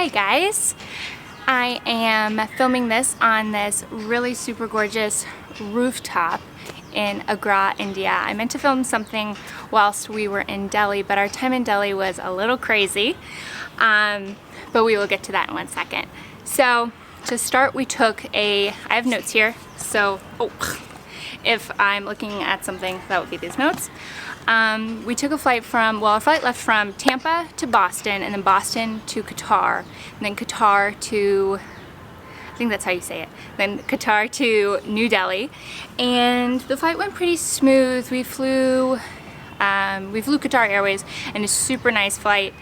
Hi guys, I am filming this on this really super gorgeous rooftop in Agra, India. I meant to film something whilst we were in Delhi, but our time in Delhi was a little crazy, but we will get to that in 1 second. So to start, we took I have notes here, so if I'm looking at something, that would be these notes. We took a flight our flight left from Tampa to Boston, and then Boston to Qatar, and then Qatar to, I think that's how you say it, then Qatar to New Delhi, and the flight went pretty smooth. We flew Qatar Airways, and a super nice flight.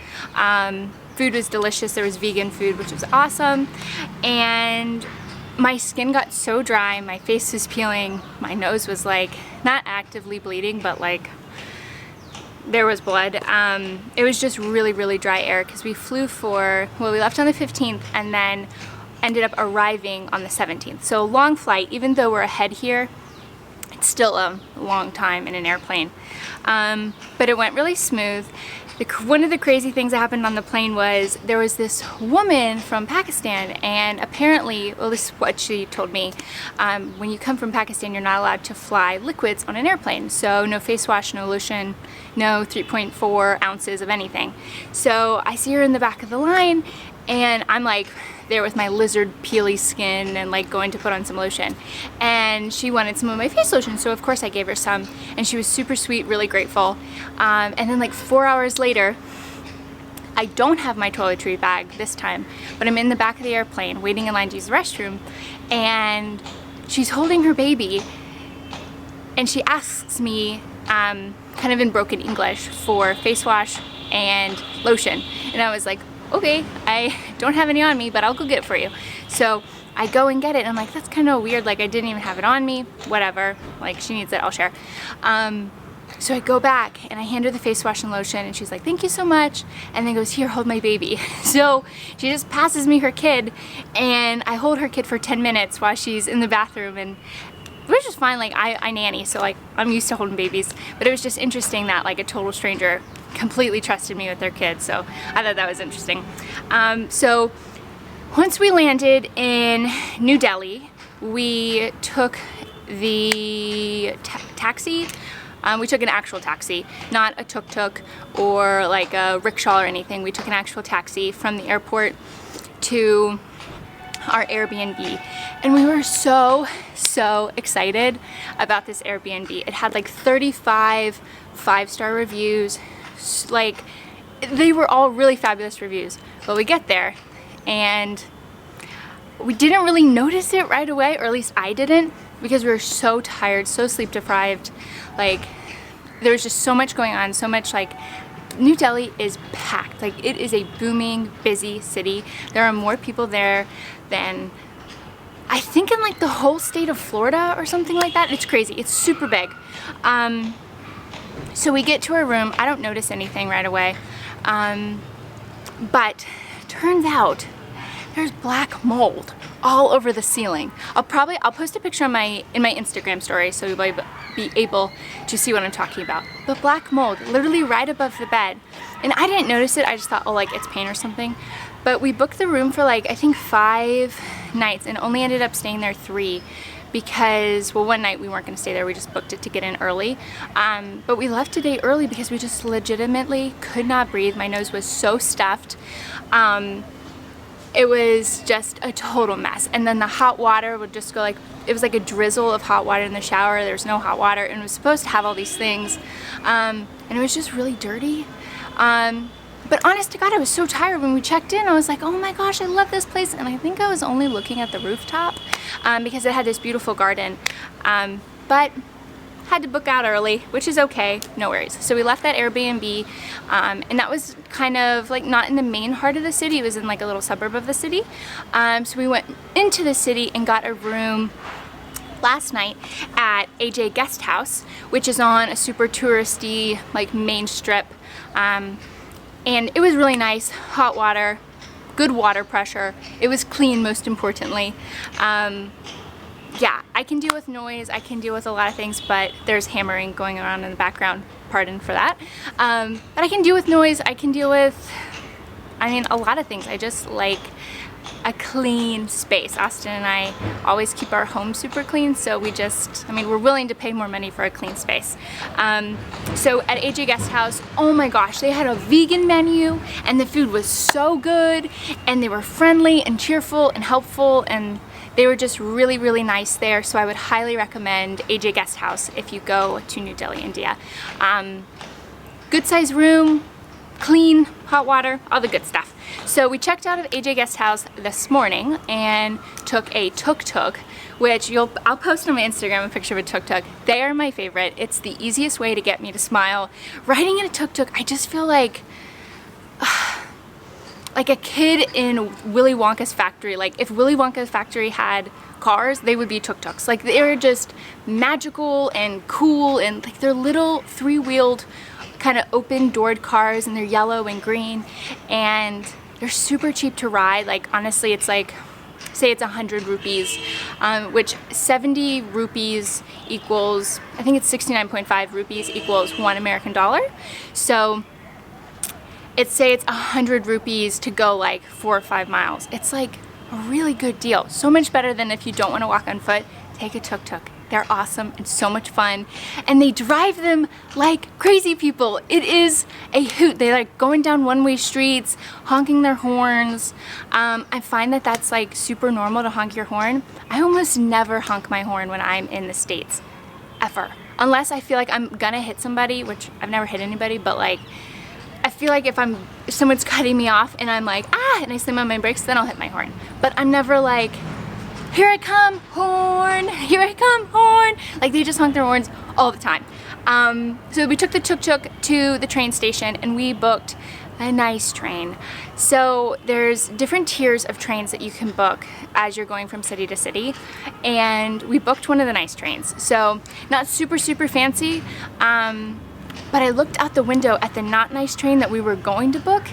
Food was delicious. There was vegan food, which was awesome, and my skin got so dry, my face was peeling, my nose was like not actively bleeding, but like there was blood. It was just really dry air because we left on the 15th and then ended up arriving on the 17th. So a long flight, even though we're ahead here, it's still a long time in an airplane. But it went really smooth. One of the crazy things that happened on the plane was there was this woman from Pakistan, and apparently, well, this is what she told me, when you come from Pakistan, you're not allowed to fly liquids on an airplane. So no face wash, no lotion, no 3.4 ounces of anything. So I see her in the back of the line, and I'm like there with my lizard peely skin and like going to put on some lotion, and she wanted some of my face lotion, so of course I gave her some, and she was super sweet, really grateful. And then like 4 hours later, I don't have my toiletry bag this time, but I'm in the back of the airplane waiting in line to use the restroom, and she's holding her baby, and she asks me kind of in broken English for face wash and lotion, and I was like, okay, I don't have any on me, but I'll go get it for you. So I go and get it, and I'm like, that's kind of weird, like I didn't even have it on me, whatever, like she needs it, I'll share. So I go back and I hand her the face wash and lotion, and she's like, thank you so much, and then goes, here, hold my baby. So she just passes me her kid, and I hold her kid for 10 minutes while she's in the bathroom, and which is fine, like I nanny, so like I'm used to holding babies, but it was just interesting that like a total stranger completely trusted me with their kids, so I thought that was interesting. So once we landed in New Delhi, we took the taxi. We took an actual taxi, not a tuk-tuk or like a rickshaw or anything. We took an actual taxi from the airport to our Airbnb, and we were so excited about this Airbnb. It had like 35 5-star reviews, like they were all really fabulous reviews. But we get there and we didn't really notice it right away, or at least I didn't, because we were so tired, so sleep deprived. Like there was just so much going on, so much, like New Delhi is packed. Like it is a booming, busy city. There are more people there than I think in like the whole state of Florida or something like that. It's crazy. It's super big. So we get to our room. I don't notice anything right away. But turns out there's black mold all over the ceiling. I'll post a picture in my Instagram story so you'll be able to see what I'm talking about. But black mold literally right above the bed. And I didn't notice it. I just thought, oh, like it's paint or something. But we booked the room for like I think 5 nights and only ended up staying there 3 because, well, one night we weren't going to stay there, we just booked it to get in early. But we left a day early because we just legitimately could not breathe. My nose was so stuffed. It was just a total mess. And then the hot water would just go like, it was like a drizzle of hot water in the shower. There was no hot water, and it was supposed to have all these things. And it was just really dirty. But honest to God, I was so tired when we checked in. I was like, oh my gosh, I love this place. And I think I was only looking at the rooftop because it had this beautiful garden. But had to book out early, which is okay, no worries. So we left that Airbnb, and that was kind of like not in the main heart of the city. It was in like a little suburb of the city. So we went into the city and got a room last night at AJ Guest House, which is on a super touristy like main strip. And it was really nice, hot water, good water pressure. It was clean, most importantly. Yeah, I can deal with noise, I can deal with a lot of things, but there's hammering going around in the background, pardon for that. But I can deal with noise, I can deal with I mean, a lot of things. I just like a clean space. Austin and I always keep our home super clean, so we're willing to pay more money for a clean space. So at AJ Guest House, oh my gosh, they had a vegan menu, and the food was so good, and they were friendly and cheerful and helpful, and they were just really, really nice there. So I would highly recommend AJ Guest House if you go to New Delhi, India. Good size room, clean, hot water, all the good stuff. So we checked out of AJ Guest House this morning and took a tuk-tuk, which I'll post on my Instagram a picture of a tuk-tuk. They are my favorite. It's the easiest way to get me to smile. Riding in a tuk-tuk, I just feel like a kid in Willy Wonka's factory. Like if Willy Wonka's factory had cars, they would be tuk-tuks. Like they're just magical and cool, and like they're little three-wheeled kind of open-doored cars, and they're yellow and green, and they're super cheap to ride. Like honestly, it's like, say it's 100 rupees, which 70 rupees equals, I think it's 69.5 rupees equals $1 American. So say it's 100 rupees to go like 4 or 5 miles. It's like a really good deal. So much better than if you don't want to walk on foot, take a tuk-tuk. They're awesome and so much fun, and they drive them like crazy people. It is a hoot. They like going down one-way streets, honking their horns. I find that that's like super normal to honk your horn. I almost never honk my horn when I'm in the States, ever. Unless I feel like I'm gonna hit somebody, which I've never hit anybody, but like I feel like if someone's cutting me off and I'm like, ah, and I slam on my brakes, then I'll hit my horn. But I'm never like, here I come, horn, here I come, horn. Like they just honk their horns all the time. So we took the tuk-tuk to the train station, and we booked a nice train. So there's different tiers of trains that you can book as you're going from city to city, and we booked one of the nice trains. So not super, super fancy, but I looked out the window at the not nice train that we were going to book,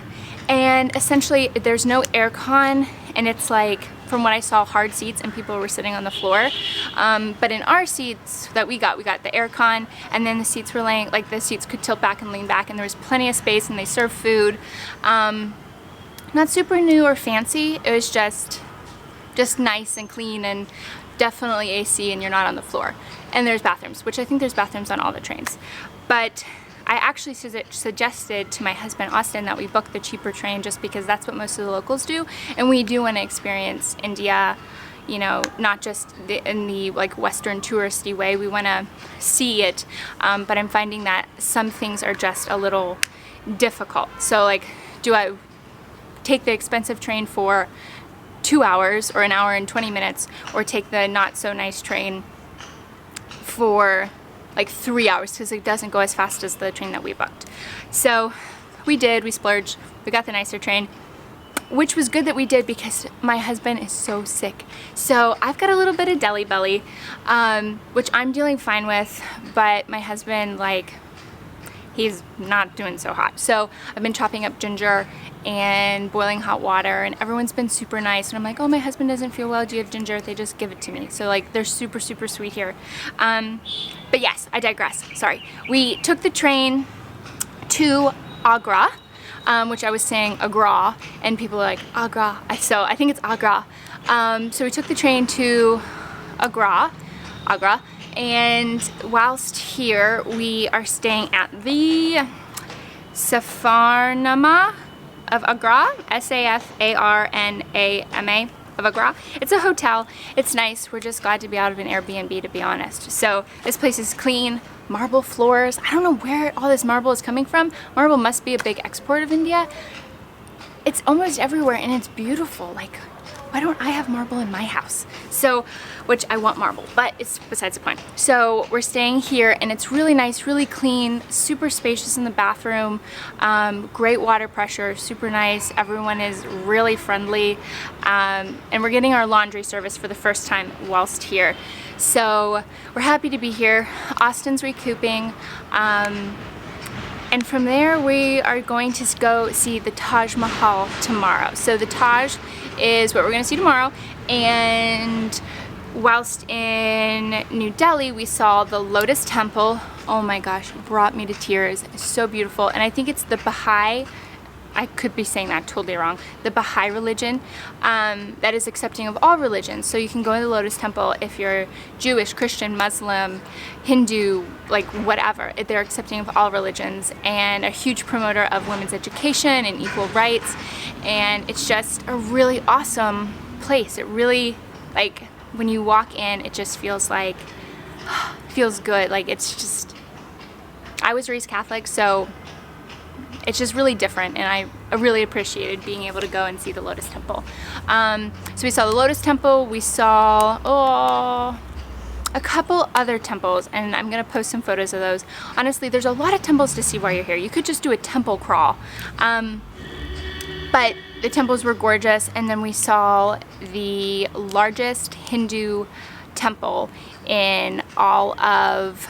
and essentially there's no aircon, and it's like, from what I saw, hard seats, and people were sitting on the floor. But in our seats that we got the aircon, and then the seats were laying, like the seats could tilt back and lean back, and there was plenty of space, and they served food. Not super new or fancy. It was just nice and clean, and definitely AC, and you're not on the floor. And there's bathrooms, which I think there's bathrooms on all the trains. But I actually suggested to my husband Austin that we book the cheaper train, just because that's what most of the locals do, and we do want to experience India, you know, not just in the like Western touristy way. We want to see it, but I'm finding that some things are just a little difficult. So like, do I take the expensive train for 2 hours or an hour and 20 minutes, or take the not so nice train for like 3 hours, because it doesn't go as fast as the train that we booked? So we splurged, we got the nicer train, which was good that we did, because my husband is so sick. So I've got a little bit of deli belly, which I'm dealing fine with, but my husband, like, he's not doing so hot. So I've been chopping up ginger and boiling hot water, and everyone's been super nice. And I'm like, oh, my husband doesn't feel well, do you have ginger? They just give it to me. So like, they're super, super sweet here. But yes, I digress, sorry. We took the train to Agra, which I was saying Agra, and people are like, Agra, so I think it's Agra. So we took the train to Agra, and whilst here, we are staying at the Safarnama of Agra, Safarnama of Agra. It's a hotel. It's nice. We're just glad to be out of an Airbnb, to be honest. So this place is clean, marble floors. I don't know where all this marble is coming from. Marble must be a big export of India. It's almost everywhere, and it's beautiful. Like, why don't I have marble in my house? So, which I want marble, but it's besides the point. So we're staying here, and it's really nice, really clean, super spacious in the bathroom, great water pressure, super nice. Everyone is really friendly, and we're getting our laundry service for the first time whilst here. So we're happy to be here. Austin's recouping. And from there, we are going to go see the Taj Mahal tomorrow. So the Taj is what we're going to see tomorrow. And whilst in New Delhi, we saw the Lotus Temple. Oh my gosh, brought me to tears. It's so beautiful. And I think it's the Baha'i I could be saying that totally wrong, the Baha'i religion that is accepting of all religions. So you can go to the Lotus Temple if you're Jewish, Christian, Muslim, Hindu, like whatever. They're accepting of all religions, and a huge promoter of women's education and equal rights. And it's just a really awesome place. It really, like, when you walk in, it just feels like, feels good. Like, it's just, I was raised Catholic, so it's just really different, and I really appreciated being able to go and see the Lotus Temple. So we saw the Lotus Temple, we saw a couple other temples, and I'm gonna post some photos of those. Honestly, there's a lot of temples to see while you're here. You could just do a temple crawl. But the temples were gorgeous, and then we saw the largest Hindu temple in all of,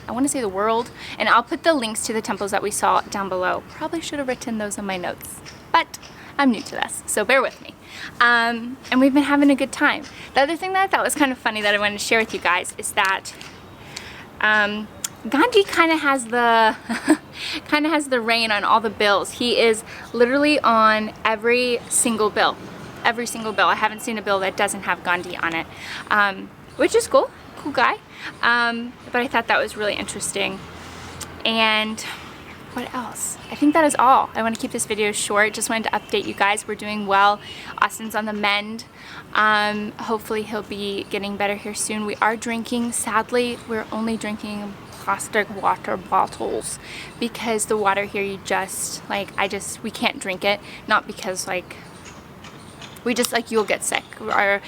I want to say, the world, and I'll put the links to the temples that we saw down below. Probably should have written those in my notes, but I'm new to this, so bear with me. And we've been having a good time. The other thing that I thought was kind of funny that I wanted to share with you guys is that Gandhi kind of has the reign on all the bills. He is literally on every single bill. Every single bill. I haven't seen a bill that doesn't have Gandhi on it, which is cool. Cool guy. But I thought that was really interesting. And what else? I think that is all. I want to keep this video short. Just wanted to update you guys. We're doing well. Austin's on the mend. Hopefully he'll be getting better here soon. We are drinking. Sadly, we're only drinking plastic water bottles because the water here, you just, like, we can't drink it. Not because, like, we just, like, you'll get sick. Our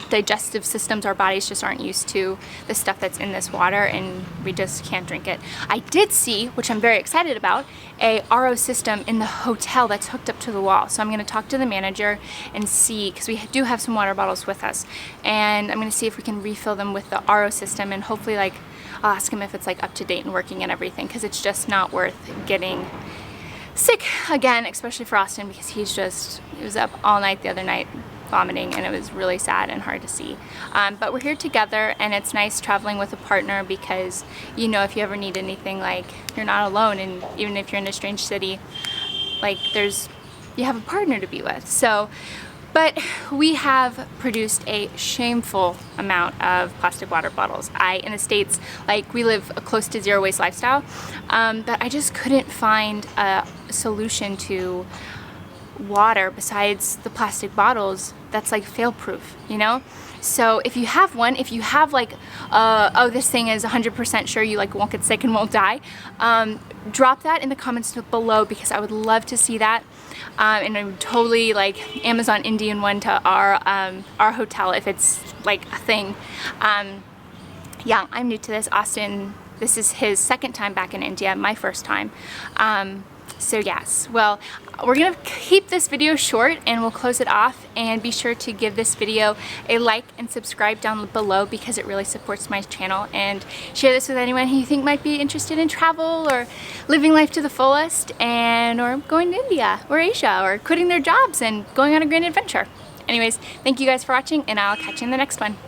digestive systems, our bodies just aren't used to the stuff that's in this water, and we just can't drink it. I did see, which I'm very excited about, a RO system in the hotel that's hooked up to the wall. So I'm going to talk to the manager and see, because we do have some water bottles with us, and I'm going to see if we can refill them with the RO system, and hopefully, like, I'll ask him if it's, like, up to date and working and everything, because it's just not worth getting sick again, especially for Austin, because he was up all night the other night vomiting, and it was really sad and hard to see. But we're here together, and it's nice traveling with a partner because, you know, if you ever need anything, like, you're not alone, and even if you're in a strange city, like, you have a partner to be with. So, but we have produced a shameful amount of plastic water bottles. In the States, like, we live a close to zero waste lifestyle, but I just couldn't find a solution to water besides the plastic bottles that's, like, fail proof, you know? So if you have one, if you have, like, oh, this thing is 100% sure you, like, won't get sick and won't die, drop that in the comments below, because I would love to see that. And I would totally, like, Amazon Indian one to our hotel if it's, like, a thing. Yeah, I'm new to this. Austin, this is his second time back in India, my first time. So yes, well, we're gonna keep this video short and we'll close it off, and be sure to give this video a like and subscribe down below because it really supports my channel, and share this with anyone who you think might be interested in travel or living life to the fullest, or going to India or Asia, or quitting their jobs and going on a grand adventure. Anyways, thank you guys for watching, and I'll catch you in the next one.